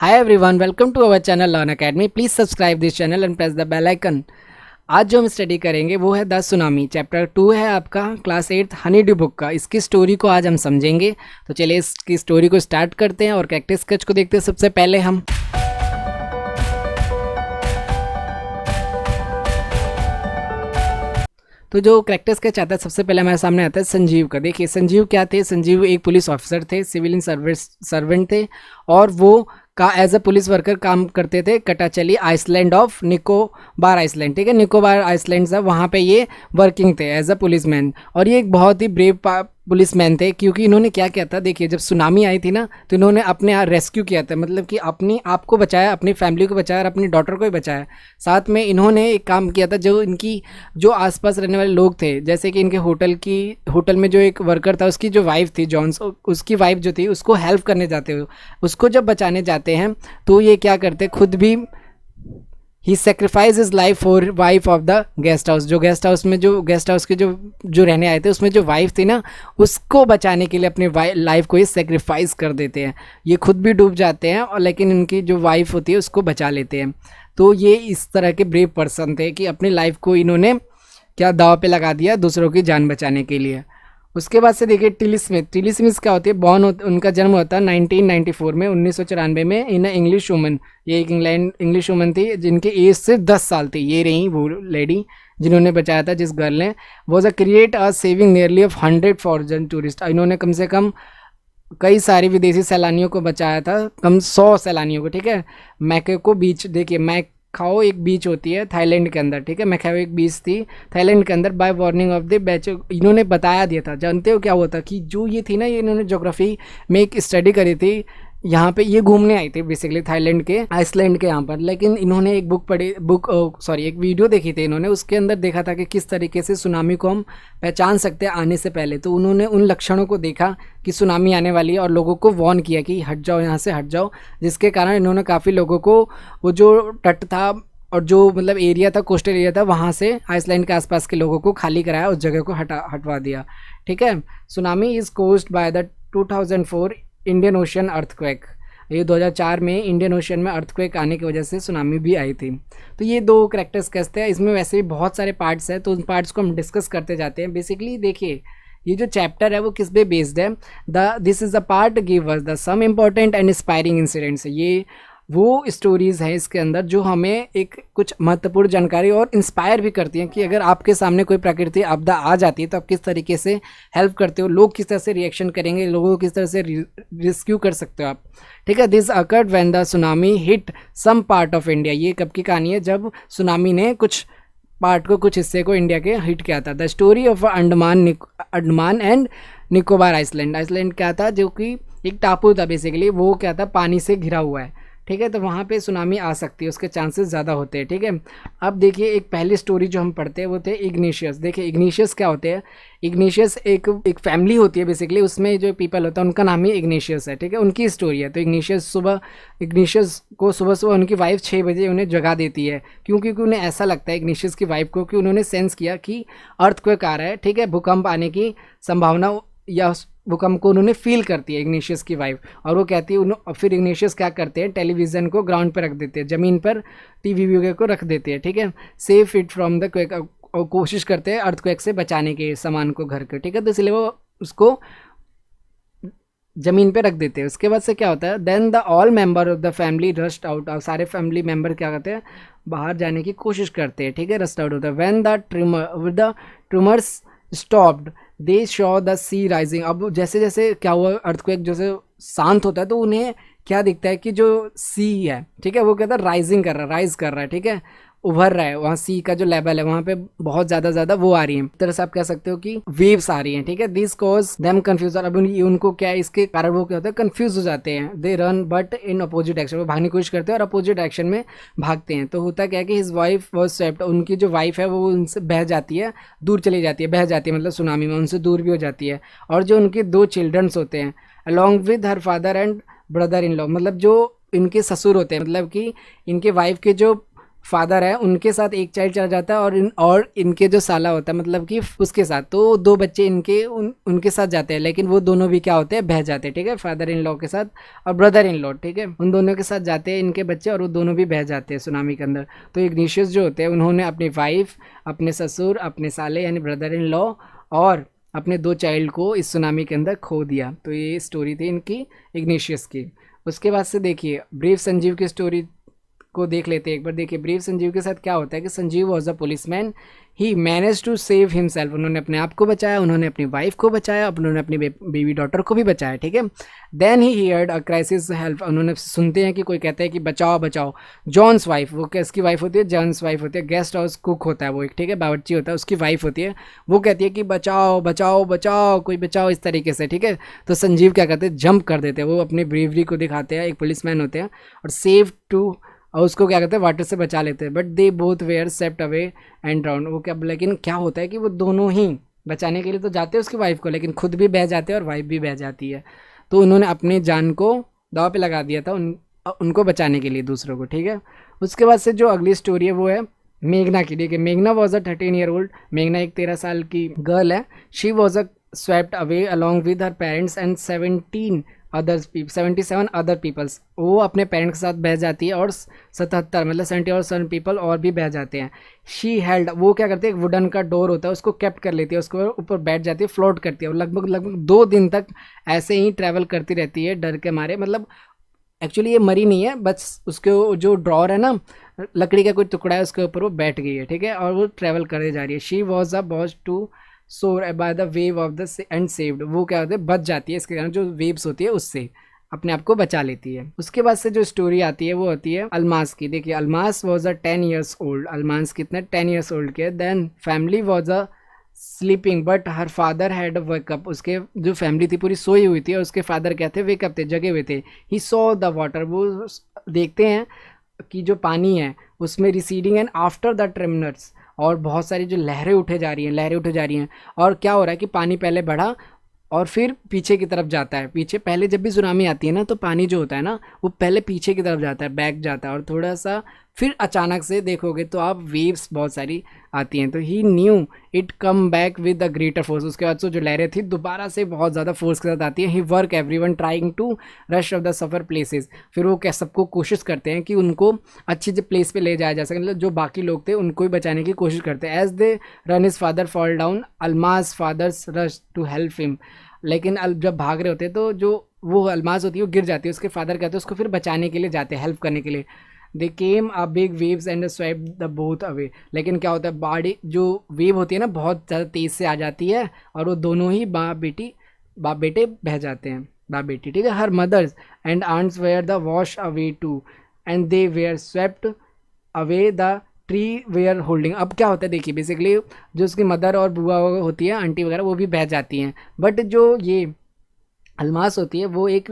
Hi everyone, welcome to our channel Learn Academy. Please subscribe this channel and press the bell icon. आज जो हम study करेंगे वो है द सुनामी। चैप्टर 2 है आपका क्लास 8 हनी ड्यू बुक का। इसकी स्टोरी को आज हम समझेंगे। तो चलिए इसकी स्टोरी को स्टार्ट करते हैं और कैरेक्टर स्केच को देखते हैं सबसे पहले हम। तो जो कैरेक्टर स्केच आता है सबसे पहले हमारे सामने आता है संजीव का। देखिए संजीव क्या थे, संजीव एक पुलिस ऑफिसर थे, सिविलियन सर्वेंट थे और वो का एज अ पुलिस वर्कर काम करते थे कटाचली आइसलैंड ऑफ निकोबार आइसलैंड। ठीक है, निकोबार आइसलैंड है, वहाँ पे ये वर्किंग थे एज अ पुलिसमैन। और ये एक बहुत ही ब्रेव पुलिसमैन थे क्योंकि इन्होंने क्या किया था, देखिए जब सुनामी आई थी ना तो इन्होंने अपने यहाँ रेस्क्यू किया था, मतलब कि अपनी आप को बचाया, अपनी फैमिली को बचाया और अपनी डॉटर को भी बचाया। साथ में इन्होंने एक काम किया था, जो इनकी जो आसपास रहने वाले लोग थे, जैसे कि इनके होटल में जो एक वर्कर था उसकी जो वाइफ थी जॉन्स, उसकी वाइफ जो थी उसको हेल्प करने जाते हो, उसको जब बचाने जाते हैं तो ये क्या करते खुद भी he sacrifice his life for wife of the guest house. जो गेस्ट हाउस के जो रहने आए थे उसमें जो वाइफ थी ना उसको बचाने के लिए अपनी लाइफ को ये सेक्रीफाइस कर देते हैं। ये खुद भी डूब जाते हैं और लेकिन इनकी जो वाइफ होती है उसको बचा लेते हैं। तो ये इस तरह के ब्रेव पर्सन थे कि अपनी लाइफ को इन्होंने क्या दाव पे लगा दिया दूसरों की जान बचाने के लिए। उसके बाद से देखिए टिली स्मिथ क्या होती है, उनका जन्म होता है 1994 में, 1994 में इन इंग्लिश वुमन। ये एक इंग्लिश वुमन थी जिनकी एज सिर्फ 10 साल थी। ये रही वो लेडी जिन्होंने बचाया था, जिस गर्ल ने was a create a saving nearly of 100 foreign tourist. इन्होंने कम से कम कई सारे विदेशी सैलानियों को बचाया था, कम 100 सैलानियों को। ठीक है, मैको बीच, देखिए मैकाओ एक बीच होती है थाईलैंड के अंदर। ठीक है, मैकाओ एक बीच थी थाईलैंड के अंदर। By warning of the batch इन्होंने बता दिया था। जानते हो क्या हुआ था कि जो ये थी ना, ये इन्होंने ज्योग्राफी में एक स्टडी करी थी, यहाँ पे ये घूमने आई थी बेसिकली थाईलैंड के आइसलैंड के यहाँ पर। लेकिन इन्होंने एक एक वीडियो देखी थी इन्होंने, उसके अंदर देखा था कि किस तरीके से सुनामी को हम पहचान सकते हैं आने से पहले। तो उन्होंने उन लक्षणों को देखा कि सुनामी आने वाली है और लोगों को वार्न किया कि हट जाओ, यहाँ से हट जाओ, जिसके कारण इन्होंने काफ़ी लोगों को वो जो तट था और जो मतलब एरिया था, कोस्टल एरिया था, वहाँ से आइसलैंड के आसपास के लोगों को खाली कराया, उस जगह को हटवा दिया। ठीक है, tsunami is caused by the 2004 Indian ocean earthquake. ये 2004 में इंडियन ओशन में अर्थक्वेक आने की वजह से सुनामी भी आई थी। तो ये दो कैरेक्टर्स कैसे हैं, इसमें वैसे भी बहुत सारे पार्ट्स हैं, तो उन पार्ट्स को हम डिस्कस करते जाते हैं। बेसिकली देखिए ये जो चैप्टर है वो किस पे बेस्ड है, this is the part give us the some important and inspiring incidents. ये वो स्टोरीज़ हैं इसके अंदर जो हमें एक कुछ महत्वपूर्ण जानकारी और इंस्पायर भी करती हैं कि अगर आपके सामने कोई प्राकृतिक आपदा आ जाती है तो आप किस तरीके से हेल्प करते हो, लोग किस तरह से रिएक्शन करेंगे, लोगों को किस तरह से रेस्क्यू कर सकते हो आप। ठीक है, this occurred when the tsunami hit some part of India. ये कब की कहानी है, जब सुनामी ने कुछ हिस्से को इंडिया के हिट किया था। The story of Andaman and Nicobar island क्या था, जो कि एक टापू था बेसिकली, वो क्या था पानी से घिरा हुआ है। ठीक है, तो वहाँ पे सुनामी आ सकती है, उसके चांसेस ज़्यादा होते हैं। ठीक है, अब देखिए एक पहली स्टोरी जो हम पढ़ते हैं वो थे इग्निशियस। देखिए इग्निशियस क्या होते हैं, इग्निशियस एक फैमिली होती है बेसिकली, उसमें जो पीपल होता है उनका नाम ही इग्निशियस है। ठीक है, उनकी स्टोरी है। तो इग्निशियस को सुबह उनकी वाइफ 6 बजे उन्हें जगा देती है, क्योंकि उन्हें ऐसा लगता है इग्निशियस की वाइफ को कि उन्होंने सेंस किया कि अर्थक्वेक आ रहा है। ठीक है, भूकंप आने की संभावना या भूकंप को उन्होंने फील करती है इग्निशियस की वाइफ, और वो कहती है फिर इग्निशियस क्या करते हैं, टेलीविज़न को ग्राउंड पर रख देते हैं, ज़मीन पर टीवी वगैरह को रख देते हैं। ठीक है, safe it from the quake, और कोशिश करते हैं अर्थक्वेक से बचाने के सामान को घर के। ठीक है, तो इसलिए वो उसको ज़मीन पे रख देते हैं। उसके बाद से क्या होता है, then the all member of the family rust out, और सारे फैमिली मेंबर क्या करते हैं, बाहर जाने की कोशिश करते हैं। ठीक है, रस्ट आउट होता है। When the tremors stopped they saw the sea rising. अब जैसे जैसे क्या हुआ, अर्थक्वेक जैसे शांत होता है तो उन्हें क्या दिखता है कि जो सी है, ठीक है, वो कहता है राइज कर रहा है। ठीक है, उभर रहा है, वहाँ सी का जो लेवल है वहाँ पे बहुत ज़्यादा वो आ रही है। तरह से आप कह सकते हो कि वेव्स आ रही हैं। ठीक है, दिस कॉज देम कन्फ्यूज। अब उनको क्या है, इसके कारण वो क्या होता है, कन्फ्यूज हो जाते हैं। They run but in opposite direction, वो भागने की कोशिश करते हैं और अपोजिट डायरेक्शन में भागते हैं। तो होता क्या है कि हिज वाइफ वॉज स्वेप्ट, उनकी जो वाइफ है वो उनसे बह जाती है, दूर चली जाती है, बह जाती है मतलब सुनामी में उनसे दूर भी हो जाती है। और जो उनके 2 चिल्ड्रंस होते हैं along with her father and brother in law, मतलब जो इनके ससुर होते हैं, मतलब कि इनके वाइफ के जो फादर है उनके साथ एक चाइल्ड चला जाता है, और इनके जो साला होता है मतलब कि उसके साथ, तो 2 बच्चे इनके उनके साथ जाते हैं, लेकिन वो दोनों भी क्या होते हैं, बह जाते हैं, ठीक है, फादर इन लॉ के साथ और ब्रदर इन लॉ, ठीक है, उन दोनों के साथ जाते हैं इनके बच्चे, और वो दोनों भी बह जाते हैं सुनामी के अंदर। तो इग्निशियस जो होते हैं उन्होंने अपनी वाइफ, अपने ससुर, अपने साले यानी ब्रदर इन लॉ और अपने 2 चाइल्ड को इस सुनामी के अंदर खो दिया। तो ये स्टोरी थी इनकी इग्निशियस की। उसके बाद से देखिए ब्रीफ संजीव की स्टोरी को देख लेते हैं एक बार। देखिए ब्रीफ संजीव के साथ क्या होता है कि Sanjeev was a policeman, he manage to save himself, उन्होंने अपने आप को बचाया, उन्होंने अपनी वाइफ को बचाया, उन्होंने अपनी बेबी डॉटर को भी बचाया, ठीक है। Then he heard a crisis help, उन्होंने सुनते हैं कि कोई कहता है कि बचाओ बचाओ। जॉन्स वाइफ, वो किसकी वाइफ होती है, जॉन्स वाइफ होती है, गेस्ट हाउस कुक होता है वो एक, ठीक है, बावर्ची होता है, उसकी वाइफ होती है, वो कहती है कि बचाओ बचाओ बचाओ, कोई बचाओ, इस तरीके से, ठीक है। तो संजीव क्या करते हैं, जंप कर देते हैं, वो अपनी ब्रेवरी को दिखाते हैं, एक पुलिसमैन होते हैं, और सेव टू, और उसको क्या करते हैं, वाटर से बचा लेते हैं। But they both were swept away and drown, वो क्या, लेकिन क्या होता है कि वो दोनों ही बचाने के लिए तो जाते हैं उसकी वाइफ को, लेकिन खुद भी बह जाते हैं और वाइफ भी बह जाती है। तो उन्होंने अपनी जान को दाव पे लगा दिया था उनको बचाने के लिए, दूसरों को, ठीक है। उसके बाद से जो अगली स्टोरी है वो है मेघना की। देखिए मेघना वॉज अ 13 ईयर ओल्ड, मेघना एक 13 साल की गर्ल है। She was a swept away along with her parents and 77 other peoples, वो अपने पेरेंट्स के साथ बह जाती है, और 77 मतलब 70 और 7 पीपल और भी बह जाते हैं। शी हेल्ड, वो क्या करती है, एक वुडन का डोर होता है उसको कैप्ट कर लेती है, उसको ऊपर बैठ जाती है, फ्लोट करती है, और लगभग 2 दिन तक ऐसे ही ट्रैवल करती रहती है डर के मारे। मतलब एक्चुअली ये मरी नहीं है, बस उसके जो ड्रॉर है ना, लकड़ी का कोई टुकड़ा है, उसके ऊपर वो बैठ गई है, ठीक है, और वो ट्रैवल करते जा रही है। She was a boss to soar by the wave of the end saved, वो क्या होता है, बच जाती है इसके कारण, जो वेव्स होती है उससे अपने आप को बचा लेती है। उसके बाद से जो स्टोरी आती है वो होती है अलमास की। देखिए Almas was a 10 years old, Almas कितने 10 ईयर्स ओल्ड के। Then family was a sleeping but her father had wake up, उसके जो फैमिली थी पूरी सोई हुई थी, और उसके फादर क्या थे, वेकअप थे, जगे हुए थे। ही सॉ द वाटर, वो देखते हैं कि जो पानी है उसमें रिसीडिंग एंड आफ्टर द ट्रेमनर्स, और बहुत सारी जो लहरें उठे जा रही हैं, लहरें उठे जा रही हैं, और क्या हो रहा है कि पानी पहले बढ़ा और फिर पीछे की तरफ जाता है। पीछे पहले जब भी सुनामी आती है ना, तो पानी जो होता है ना वो पहले पीछे की तरफ जाता है, बैक जाता है, और थोड़ा सा फिर अचानक से देखोगे तो आप वेव्स बहुत सारी आती हैं। तो he knew it come back with the greater force, उसके बाद जो लहरें थी दोबारा से बहुत ज़्यादा फोर्स के साथ आती है। He work everyone trying to rush of the safer places, फिर वो क्या सबको कोशिश करते हैं कि उनको अच्छी जो प्लेस पे ले जाया जा सके, मतलब जो बाकी लोग थे उनको ही बचाने की कोशिश करते हैं। As they ran his father fall down, Almas fathers rush to help him, लेकिन जब भाग रहे होते हैं तो जो वो अलमास होती है वो गिर जाती है, उसके फादर कहते हैं उसको फिर बचाने के लिए जाते हैं, हेल्प करने के लिए। They came a big waves and swept the both away, लेकिन क्या होता है, बाड़ी जो वेव होती है ना बहुत ज़्यादा तेज़ से आ जाती है, और वो दोनों ही बाप बेटे बह जाते हैं, बाप बेटी, ठीक है। Her mothers and aunts were the wash away too and they were swept away the tree were holding. अब क्या होता है देखिए, बेसिकली जो उसकी मदर और बुआ होती है, आंटी वगैरह, वो भी बह जाती हैं, बट जो ये अलमास होती है वो एक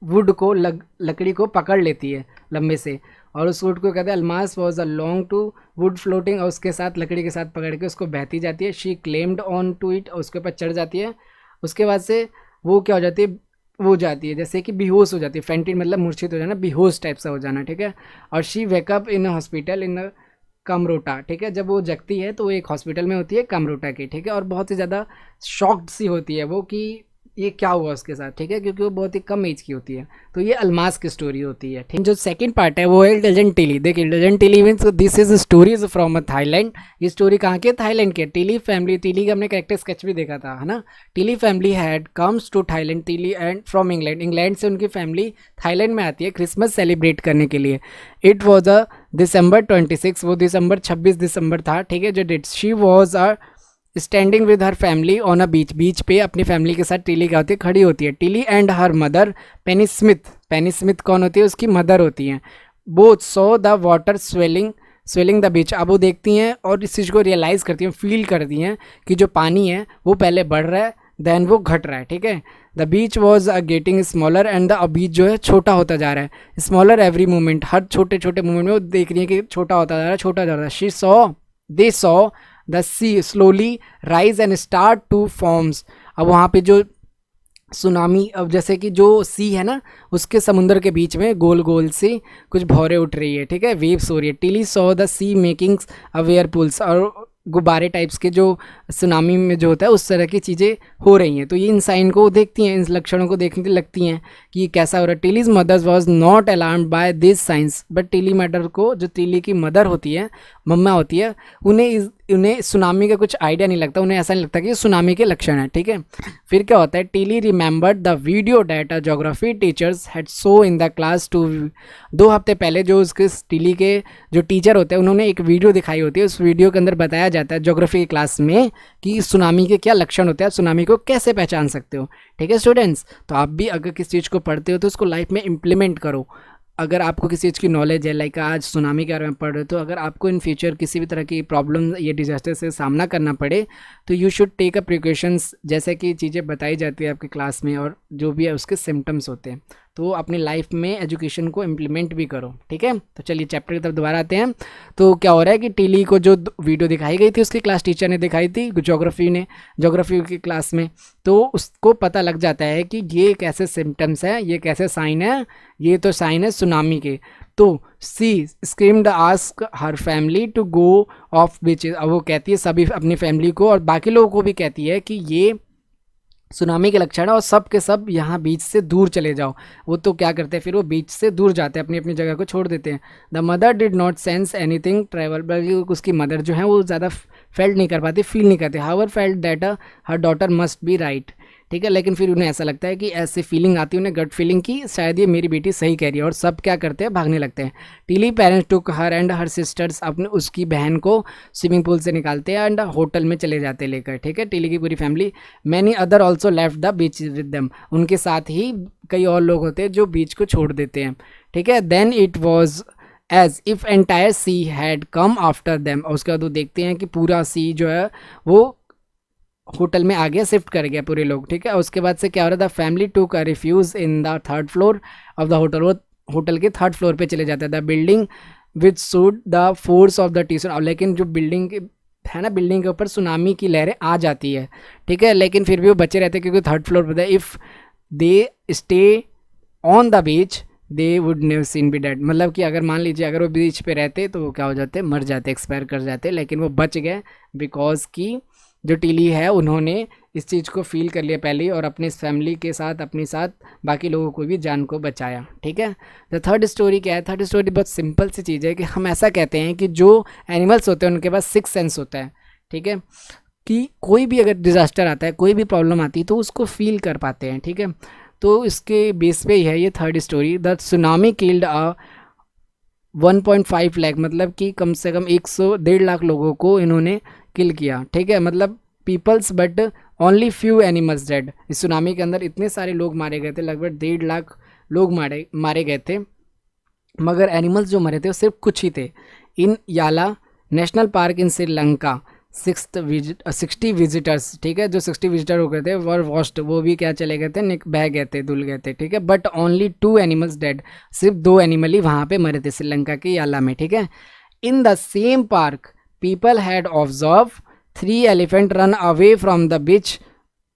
वुड को लकड़ी को पकड़ लेती है लंबे से, और उस वुड को कहते हैं Almas was a long to wood floating, और उसके साथ लकड़ी के साथ पकड़ के उसको बहती जाती है। She claimed on to it, और उसके ऊपर चढ़ जाती है। उसके बाद से वो क्या हो जाती है, वो जाती है जैसे कि बेहोश हो जाती है, फेंटेड मतलब मूर्छित हो जाना, बेहोश टाइप सा हो जाना, ठीक है। और she wake up in a hospital in कमरोटा, ठीक है। जब वो जगती है तो वो एक हॉस्पिटल में होती है कमरोटा की, ठीक है, और बहुत ही ज़्यादा शॉक्ड सी होती है वो कि ये क्या हुआ उसके साथ, ठीक है, क्योंकि वो बहुत ही कम एज की होती है। तो ये अलमास की स्टोरी होती है, ठीक। जो सेकंड पार्ट है वो है लेजेंड टिली। देखिए legend Tilly means this is stories from a Thailand. ये स्टोरी कहाँ की है, थाईलैंड की। टिली फैमिली, टिली का हमने कैरेक्टर स्केच भी देखा था, है ना। Tilly family had comes to Thailand, Tilly and from England, England से उनकी फैमिली थाईलैंड में आती है क्रिसमस सेलिब्रेट करने के लिए। इट वॉज अ December 26, वो दिसंबर 26 दिसंबर था, ठीक है, जो date. She was a standing with her family on a beach, beach पे अपनी फैमिली के साथ टिली क्या होती है, खड़ी होती है। Tilly and her mother Penney Smith, Penney Smith कौन होती है, उसकी मदर होती हैं। Both so the water swelling the beach, अब वो देखती हैं और इस चीज़ को रियलाइज़ करती हैं, फील करती हैं कि जो पानी है वो पहले बढ़ रहा है देन वो घट रहा है, ठीक है। The beach was a getting smaller and the beach जो है छोटा होता जा रहा है, स्मॉलर एवरी मोमेंट, हर छोटे छोटे मोमेंट में वो देख रही है कि छोटा होता जा रहा है, छोटा जा रहा है। She saw, they saw the sea slowly rise and start to forms, अब वहाँ पे जो सुनामी, अब जैसे कि जो सी है ना, उसके समुंदर के बीच में गोल गोल से कुछ भौरे उठ रही है, ठीक है, वेव्स हो रही है। Tilly saw the sea making aware pulls, और गुब्बारे टाइप्स के जो सुनामी में जो होता है उस तरह की चीज़ें हो रही हैं। तो ये इन साइन को देखती हैं, इन लक्षणों को देखने लगती हैं कि कैसा हो रहा है। Tilly's mothers was not alarmed by this science, but Tilly mother को, जो टिली की मदर होती है, मम्मा होती है, उन्हें सुनामी का कुछ आइडिया नहीं लगता, उन्हें ऐसा नहीं लगता कि ये सुनामी के लक्षण है, ठीक है। फिर क्या होता है, Tilly remembered the video that a geography teachers had show in the class too, 2 हफ्ते पहले जो उसके टिली के जो टीचर होते हैं उन्होंने एक वीडियो दिखाई होती है। उस वीडियो के अंदर बताया जाता है ज्योग्राफी की क्लास में कि सुनामी के क्या लक्षण होते हैं, सुनामी को कैसे पहचान सकते हो, ठीक है स्टूडेंट्स। तो आप भी अगर किसी चीज़ को पढ़ते हो तो उसको लाइफ में इम्प्लीमेंट करो। अगर आपको किसी चीज़ की नॉलेज है, लाइक आज सुनामी के बारे में पढ़ रहे हो, तो अगर आपको इन फ्यूचर किसी भी तरह की प्रॉब्लम या डिजास्टर से सामना करना पड़े तो you should take a precautions, जैसे कि चीज़ें बताई जाती है आपकी क्लास में और जो भी है उसके सिम्टम्स होते हैं, तो अपनी लाइफ में एजुकेशन को इम्प्लीमेंट भी करो, ठीक है। तो चलिए चैप्टर की तरफ दोबारा आते हैं। तो क्या हो रहा है कि टिली को जो वीडियो दिखाई गई थी उसकी क्लास टीचर ने दिखाई थी, ज्योग्राफी की क्लास में, तो उसको पता लग जाता है कि ये कैसे सिम्टम्स है, ये कैसे साइन है, ये तो साइन है सुनामी के। तो she screamed ask her family to go off beach, अब वो कहती है सभी अपनी फैमिली को और बाकी लोगों को भी कहती है कि ये सुनामी के लक्षण है और सब के सब यहाँ बीच से दूर चले जाओ। वो तो क्या करते हैं, फिर वो बीच से दूर जाते हैं, अपनी अपनी जगह को छोड़ देते हैं। The mother did not sense anything travel, बल्कि उसकी मदर जो है वो ज़्यादा फेल्ट नहीं कर पाती, फील नहीं करती। However felt that her daughter must be right, ठीक है, लेकिन फिर उन्हें ऐसा लगता है कि ऐसी फीलिंग आती है उन्हें, गट फीलिंग की शायद ये मेरी बेटी सही कह रही है, और सब क्या करते हैं, भागने लगते हैं। Tilly parents took her and her sisters, अपने उसकी बहन को स्विमिंग पूल से निकालते हैं एंड होटल में चले जाते हैं लेकर, ठीक है, टिली की पूरी family. Many other also left the beach with them, उनके साथ ही कई और लोग होते हैं जो बीच को छोड़ देते हैं, ठीक है। Then it was as if entire sea had come after them, और उसके बाद वो देखते हैं कि पूरा सी जो है वो होटल में आ गया, शिफ्ट कर गया पूरे लोग, ठीक है। उसके बाद से क्या हो रहा था, family took a refuge in the 3rd floor of the hotel, वो होटल के 3rd फ्लोर पे चले जाता था। Building which suit the force of the टीसन, लेकिन जो बिल्डिंग के है ना, बिल्डिंग के ऊपर सुनामी की लहरें आ जाती है, ठीक है, लेकिन फिर भी वो बचे रहते हैं क्योंकि 3rd फ्लोर पर था। If they stay on the beach they would never seen B dead, मतलब कि अगर मान लीजिए अगर वो बीच पे रहते तो वो क्या हो जाते, मर जाते, एक्सपायर कर जाते, लेकिन वो बच गए बिकॉज की जो टिली है उन्होंने इस चीज़ को फील कर लिया पहले ही और अपने फैमिली के साथ अपने साथ बाकी लोगों को भी जान को बचाया, ठीक है। द 3rd स्टोरी क्या है, 3rd स्टोरी बहुत सिंपल सी चीज़ है कि हम ऐसा कहते हैं कि जो एनिमल्स होते हैं उनके पास 6 सेंस होता है, ठीक है, कि कोई भी अगर डिज़ास्टर आता है, कोई भी प्रॉब्लम आती है तो उसको फील कर पाते हैं, ठीक है। तो इसके बेस पे ही है ये 3rd story. The tsunami killed a 1.5 lakh, मतलब कि कम से कम 100-1.5 लाख लोगों को इन्होंने किल किया, ठीक है, मतलब peoples but only few animals dead. इस सुनामी के अंदर इतने सारे लोग मारे गए थे, लगभग 1.5 लाख लोग मारे गए थे, मगर एनिमल्स जो मरे थे वो सिर्फ कुछ ही थे। इन याला नेशनल पार्क इन श्रीलंका 60 विजिटर्स, ठीक है, जो 60 विजिटर हो गए थे वर वॉस्ट, वो भी क्या चले गए थे, बह गए थे, धुल गए थे, ठीक है। बट ओनली 2 एनिमल्स डेड, सिर्फ 2 एनिमल ही वहाँ पे मरे थे श्रीलंका के याला में, ठीक है। In the same park people had observed 3 elephant run away from the beach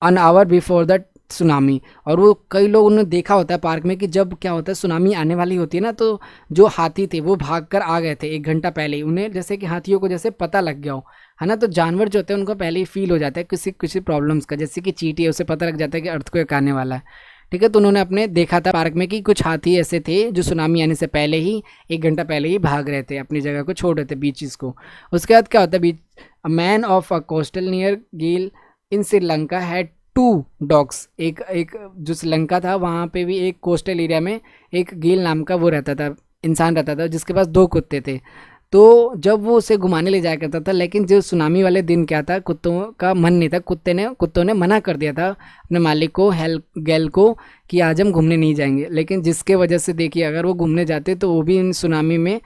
an hour before the tsunami, और वो कई लोगों ने देखा होता है पार्क में कि जब क्या होता है सुनामी आने वाली होती है ना, तो जो हाथी थे वो भागकर आ गए थे 1 घंटा पहले ही, उन्हें जैसे कि हाथियों को जैसे पता लग गया हो, है ना। तो जानवर जो होते हैं उनको पहले ही फील हो जाता है किसी प्रॉब्लम्स का, जैसे कि चींटी है उसे पता लग जाता है कि अर्थक्वेक आने वाला है, ठीक है। तो उन्होंने अपने देखा था पार्क में कि कुछ हाथी ऐसे थे जो सुनामी आने से पहले ही 1 घंटा पहले ही भाग रहे थे, अपनी जगह को छोड़ रहे थे, बीचेस को। उसके बाद क्या होता है, beach a man of a coastal near Galle in Sri Lanka had 2 dogs, एक जो श्रीलंका था वहाँ पे भी एक कोस्टल एरिया में एक गिल नाम का वो रहता था, इंसान रहता था जिसके पास 2 कुत्ते थे। तो जब वो उसे घुमाने ले जाया करता था, लेकिन जो सुनामी वाले दिन क्या था, कुत्तों का मन नहीं था, कुत्तों ने मना कर दिया था अपने मालिक को, गैल को, कि आज हम घूमने नहीं जाएंगे। लेकिन जिसके वजह से देखिए अगर वो घूमने जाते तो वो भी इन सुनामी में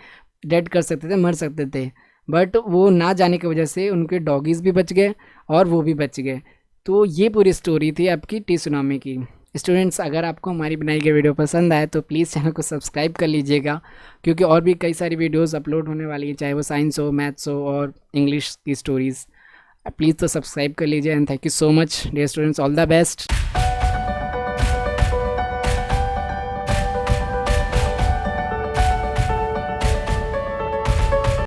डेड कर सकते थे, मर सकते थे, बट वो ना जाने की वजह से उनके डॉगीज़ भी बच गए और वो भी बच गए। तो ये पूरी स्टोरी थी आपकी टी सुनामी की। स्टूडेंट्स, अगर आपको हमारी बनाई गई वीडियो पसंद आए तो प्लीज़ चैनल को सब्सक्राइब कर लीजिएगा, क्योंकि और भी कई सारी वीडियोस अपलोड होने वाली है, चाहे वो साइंस हो, मैथ्स हो और इंग्लिश की स्टोरीज़। प्लीज़ तो सब्सक्राइब कर लीजिए and thank you so much dear students, all the best.